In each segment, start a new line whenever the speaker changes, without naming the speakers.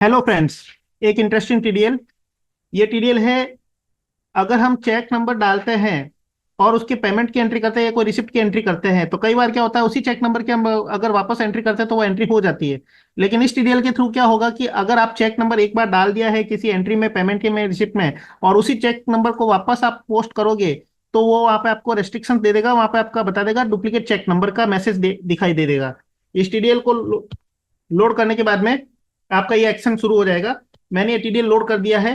Hello friends. एक interesting TDL. ये TDL है। अगर हम चेक नंबर डालते हैं और उसके पेमेंट की एंट्री करते हैं या कोई रिसिप्ट की एंट्री करते हैं तो कई बार क्या होता है, उसी चेक नंबर के हम अगर वापस एंट्री करते हैं तो वो एंट्री हो जाती है। लेकिन इस टीडीएल के थ्रू क्या होगा कि अगर आप चेक नंबर एक बार डाल दिया है किसी एंट्री में, पेमेंट के में, रिसिप्ट में, और उसी चेक नंबर को वापस आप पोस्ट करोगे तो वो वहाँ पे आपको रेस्ट्रिक्शन दे देगा, वहाँ पे आपका बता देगा डुप्लीकेट चेक नंबर का मैसेज दिखाई दे देगा। इस टीडीएल को लोड करने के बाद में आपका ये एक्शन शुरू हो जाएगा। मैंने ये टीडीएल लोड कर दिया है।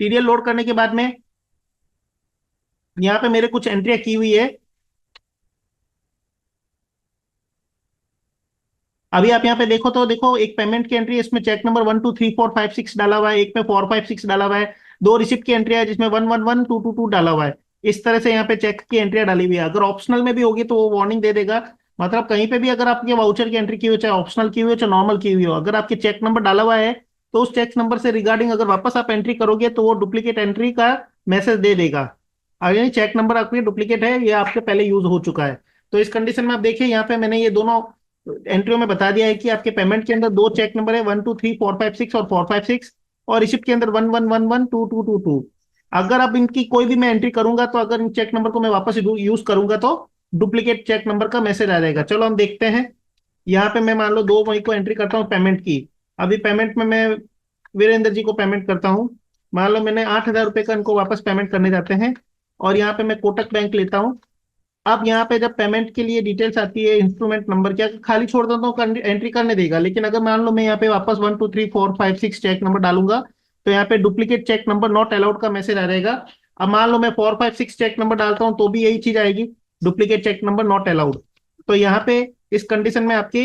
टीडीएल लोड करने के बाद में यहाँ पे मेरे कुछ एंट्रियां की हुई है। अभी आप यहाँ पे देखो तो देखो, एक पेमेंट की एंट्री है, इसमें चेक नंबर 1 2 3 4 5 6 डाला हुआ है, एक में 4 5 6 डाला हुआ है। दो रिसिप्ट की एंट्री है जिसमें 1 1 1 2 2 2 डाला हुआ है। इस तरह से यहाँ पे चेक की एंट्रियां डाली हुई है। अगर ऑप्शनल में भी होगी तो वो वार्निंग दे देगा। मतलब कहीं पे भी अगर आपके वाउचर की एंट्री की हुई हो, चाहे ऑप्शनल की हुई हो चाहे नॉर्मल की हुई हो, अगर आपके चेक नंबर डाला हुआ है तो उस चेक नंबर से रिगार्डिंग अगर वापस आप एंट्री करोगे तो वो डुप्लीकेट एंट्री का मैसेज दे देगा। अगर ये चेक नंबर आपके डुप्लीकेट है, ये आपके पहले यूज हो चुका है। तो इस कंडीशन में आप देखिए, यहाँ पे मैंने ये दोनों एंट्रियों में बता दिया है कि आपके पेमेंट के अंदर दो चेक नंबर है, 1 2 3 4 5 6 और 4 5 6, और रिसिप्ट के अंदर 1 1 1 1 2 2 2 2। अगर अब इनकी कोई भी मैं एंट्री करूंगा तो अगर इन चेक नंबर को मैं वापस यूज करूंगा तो डुप्लीकेट चेक नंबर का मैसेज आ जाएगा। चलो हम देखते हैं। यहाँ पे मैं मान लो 2 मई को एंट्री करता हूँ पेमेंट की। अभी पेमेंट में मैं वीरेंद्र जी को पेमेंट करता हूँ। मान लो मैंने 8,000 रुपये का इनको वापस पेमेंट करने जाते हैं, और यहाँ पे मैं कोटक बैंक लेता हूँ। अब यहाँ पे जब पेमेंट के लिए डिटेल्स आती है, इंस्ट्रूमेंट नंबर क्या खाली छोड़ देता हूँ, एंट्री करने देगा। लेकिन अगर मान लो मैं यहाँ पे वापस 1 2 3 4 5 6 चेक नंबर डालूंगा तो यहाँ पे duplicate check number not allowed का मैसेज आ जाएगा। अब मान लो मैं 4 5 6 चेक नंबर डालता हूँ तो भी यही चीज आएगी, duplicate check number not allowed. तो यहाँ पे इस कंडीशन में आपकी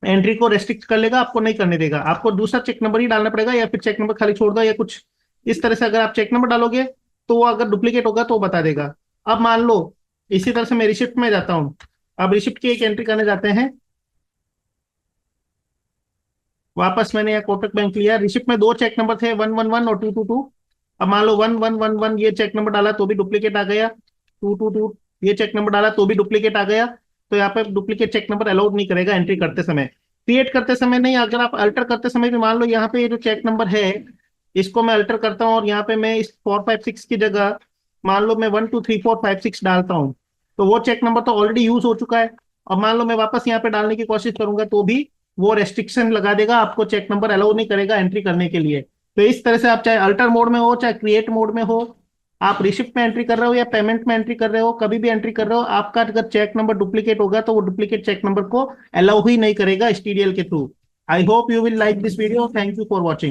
एंट्री को रेस्ट्रिक्ट कर लेगा, आपको नहीं करने देगा। आपको दूसरा चेक नंबर ही डालना पड़ेगा, या फिर चेक नंबर खाली छोड़ दो या कुछ इस तरह से। अगर आप चेक नंबर डालोगे तो वो अगर डुप्लीकेट होगा तो वो बता देगा। अब मान लो इसी तरह से मैं रिसिप्ट में जाता हूँ। अब रिसिप्ट की एक एंट्री करने जाते हैं। वापस मैंने यहाँ कोटक बैंक लिया, रिसिप्ट में दो चेक नंबर थे, 1 1 1 और 2 2 2। अब मान लो 1 1 1 1 ये चेक नंबर डाला तो भी डुप्लीकेट आ गया, 2 2 2 ये चेक नंबर डाला तो भी डुप्लीकेट आ गया। तो यहाँ पे डुप्लीकेट चेक नंबर अलाउड नहीं करेगा एंट्री करते समय, क्रिएट करते समय नहीं। अगर आप अल्टर करते समय भी मान लो यहाँ पे ये जो चेक नंबर है इसको मैं अल्टर करता हूँ, और यहाँ पे मैं इस 4 5 6 की जगह मान लो मैं 1 2 3 4 5 6 डालता हूँ, तो वो चेक नंबर तो ऑलरेडी यूज हो चुका है। और मान लो मैं वापस यहाँ पे डालने की कोशिश करूंगा तो भी वो रेस्ट्रिक्शन लगा देगा, आपको चेक नंबर अलाउ नहीं करेगा एंट्री करने के लिए। तो इस तरह से आप चाहे अल्टर मोड में हो चाहे क्रिएट मोड में हो, आप रिसिप्ट में एंट्री कर रहे हो या पेमेंट में एंट्री कर रहे हो, कभी भी एंट्री कर रहे हो, आपका अगर चेक नंबर डुप्लीकेट होगा तो वो डुप्लीकेट चेक नंबर को अलाउ ही नहीं करेगा स्टीडीएल के through. I hope you will like this video. Thank you for watching.